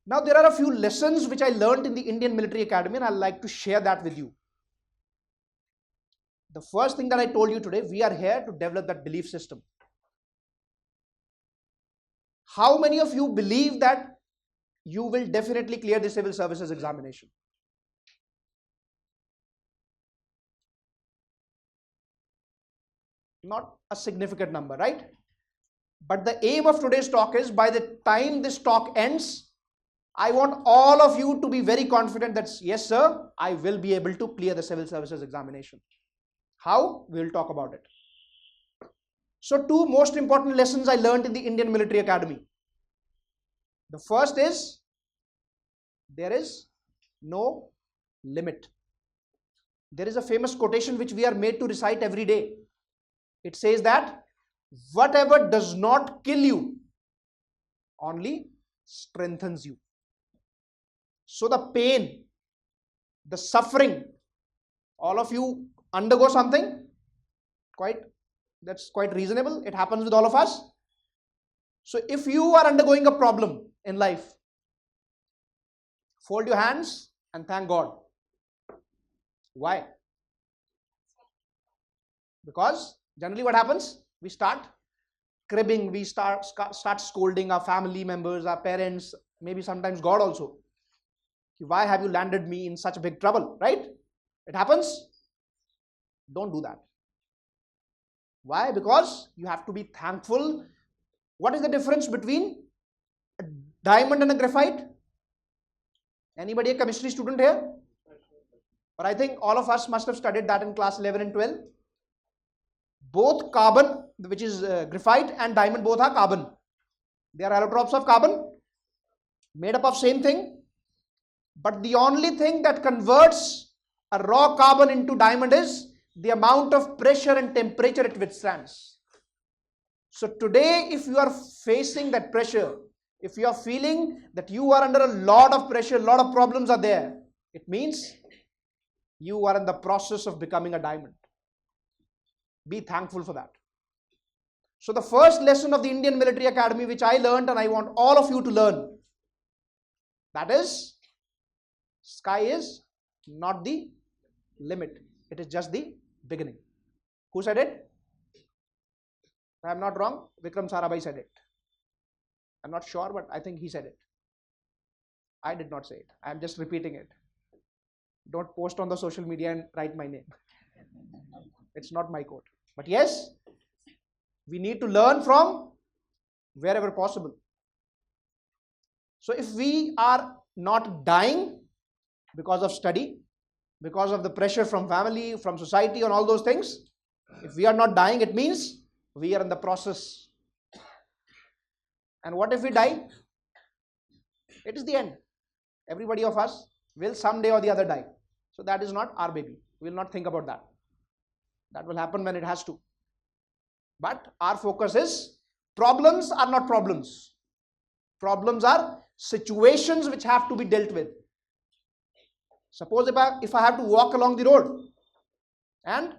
Now there are a few lessons which I learned in the Indian Military Academy and I'd like to share that with you. The first thing that I told you today, we are here to develop that belief system. How many of you believe that you will definitely clear the civil services examination? Not a significant number, right? But the aim of today's talk is, by the time this talk ends, I want all of you to be very confident that yes sir, I will be able to clear the civil services examination. How? We will talk about it. So two most important lessons I learned in the Indian Military Academy. The first is, there is no limit. There is a famous quotation which we are made to recite every day. It says that whatever does not kill you only strengthens you. So the pain, the suffering, all of you undergo something, that's quite reasonable. It happens with all of us. So if you are undergoing a problem in life, fold your hands and thank God. Why? Because generally what happens? We start cribbing, we start scolding our family members, our parents, maybe sometimes God also. Why have you landed me in such big trouble, right? It happens. Don't do that. Why? Because you have to be thankful. What is the difference between a diamond and a graphite? Anybody a chemistry student here? But I think all of us must have studied that in class 11 and 12. Both carbon, which is graphite, and diamond, both are carbon. They are allotropes of carbon, made up of same thing. But the only thing that converts a raw carbon into diamond is the amount of pressure and temperature it withstands. So today, if you are facing that pressure, if you are feeling that you are under a lot of pressure, a lot of problems are there, it means you are in the process of becoming a diamond. Be thankful for that. So the first lesson of the Indian Military Academy which I learned, and I want all of you to learn, that is, sky is not the limit. It is just the beginning. Who said it? If I am not wrong, Vikram Sarabhai said it. I'm not sure, but I think he said it. I did not say it. I am just repeating it. Don't post on the social media and write my name. It's not my quote. But yes, we need to learn from wherever possible. So if we are not dying because of study, because of the pressure from family, from society, and all those things, if we are not dying, it means we are in the process. And what if we die? It is the end. Everybody of us will someday or the other die. So that is not our baby. We will not think about that. That will happen when it has to. But our focus is, problems are not problems. Problems are situations which have to be dealt with. Suppose if I have to walk along the road and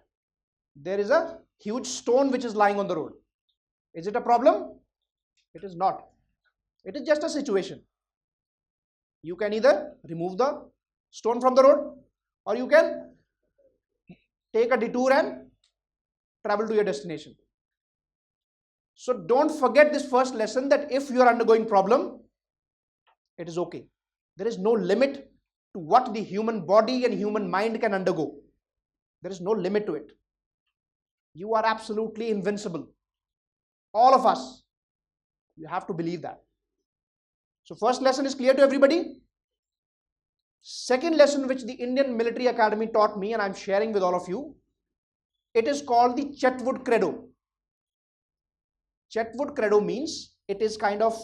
there is a huge stone which is lying on the road. Is it a problem? It is not. It is just a situation. You can either remove the stone from the road, or you can take a detour and travel to your destination. So don't forget this first lesson, that if you are undergoing problem, it is okay. There is no limit to what the human body and human mind can undergo. There is no limit to it. You are absolutely invincible. All of us. You have to believe that. So first lesson is clear to everybody. Second lesson which the Indian Military Academy taught me, and I'm sharing with all of you, it is called the Chetwood Credo. Chetwood Credo means, it is kind of,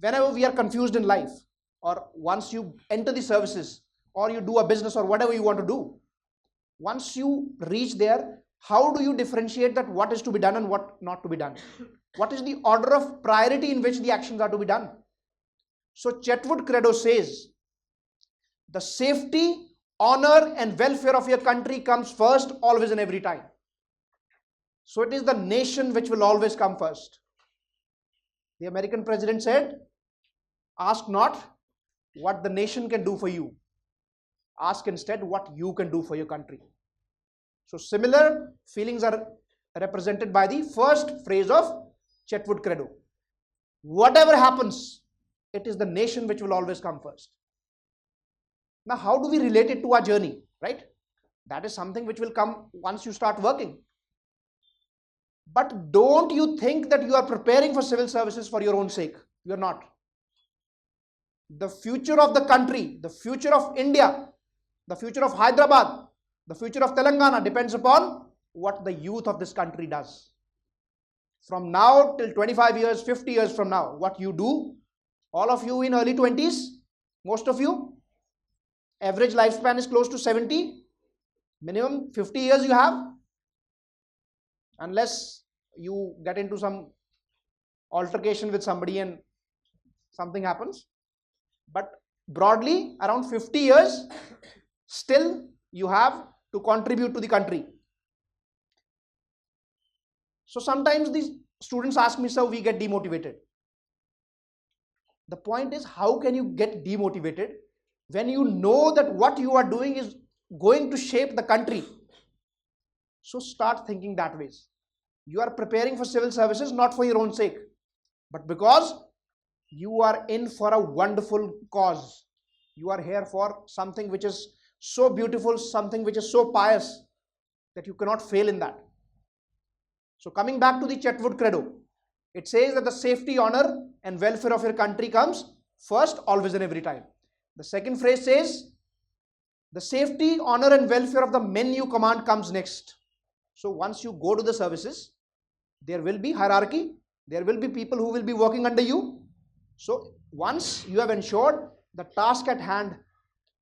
whenever we are confused in life, or once you enter the services, or you do a business or whatever you want to do, once you reach there, how do you differentiate that what is to be done and what not to be done? What is the order of priority in which the actions are to be done? So Chetwood Credo says, the safety, honor and welfare of your country comes first, always and every time. So it is the nation which will always come first. The American president said, Ask not what the nation can do for you. Ask instead what you can do for your country. So similar feelings are represented by the first phrase of Chetwood Credo. Whatever happens, it is the nation which will always come first. Now, how do we relate it to our journey, right? That is something which will come once you start working. But don't you think that you are preparing for civil services for your own sake? You are not. The future of the country, the future of India, the future of Hyderabad, the future of Telangana depends upon what the youth of this country does. From now till 25 years, 50 years from now, what you do, all of you in early 20s, most of you, average lifespan is close to 70, minimum 50 years you have, unless you get into some altercation with somebody and something happens. But broadly, around 50 years, still you have to contribute to the country. So sometimes these students ask me, sir, we get demotivated. The point is, how can you get demotivated when you know that what you are doing is going to shape the country? So start thinking that way. You are preparing for civil services not for your own sake, but because you are in for a wonderful cause. You are here for something which is so beautiful, something which is so pious that you cannot fail in that. So coming back to the Chetwood Credo, it says that the safety, honor and welfare of your country comes first, always and every time. The second phrase says the safety, honor and welfare of the men you command comes next. So once you go to the services, there will be hierarchy, there will be people who will be working under you. So once you have ensured the task at hand,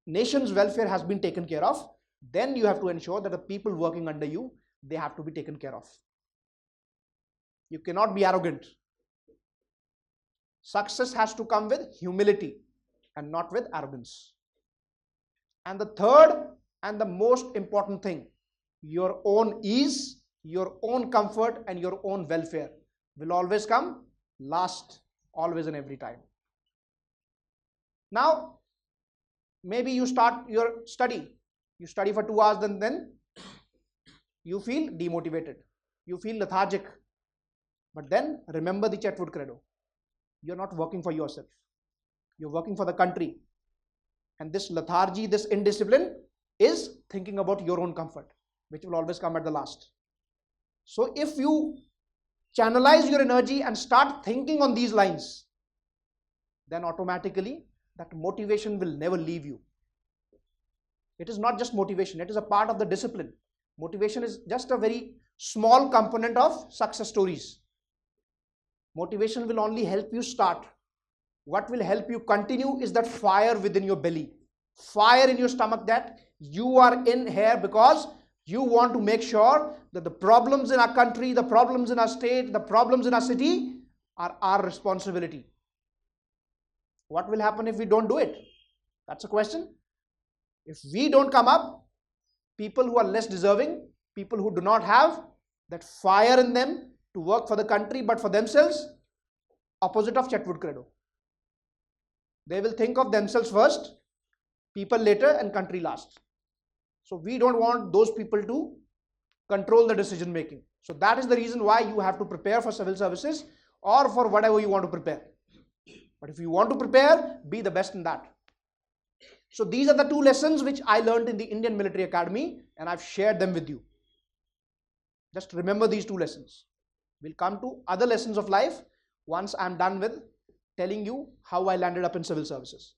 nation's welfare has been taken care of, then you have to ensure that the people working under you, they have to be taken care of. You cannot be arrogant. Success has to come with humility and not with arrogance. And the third and the most important thing, your own ease, your own comfort and your own welfare will always come last, always and every time. Now, maybe you start your study. You study for 2 hours and then you feel demotivated. You feel lethargic. But then remember the Chetwood Credo. You're not working for yourself. You're working for the country. And this lethargy, this indiscipline is thinking about your own comfort, which will always come at the last. So if you channelize your energy and start thinking on these lines, then automatically that motivation will never leave you. It is not just motivation, it is a part of the discipline. Motivation is just a very small component of success stories. Motivation will only help you start. What will help you continue is that fire within your belly, fire in your stomach, that you are in here because you want to make sure that the problems in our country, the problems in our state, the problems in our city are our responsibility. What will happen if we don't do it? That's a question. If we don't come up, people who are less deserving, people who do not have that fire in them to work for the country but for themselves, opposite of Chetwood Credo. They will think of themselves first, people later and country last. So we don't want those people to control the decision making. So that is the reason why you have to prepare for civil services or for whatever you want to prepare. But if you want to prepare, be the best in that. So these are the 2 lessons which I learned in the Indian Military Academy and I've shared them with you. Just remember these 2 lessons. We'll come to other lessons of life once I'm done with telling you how I landed up in civil services.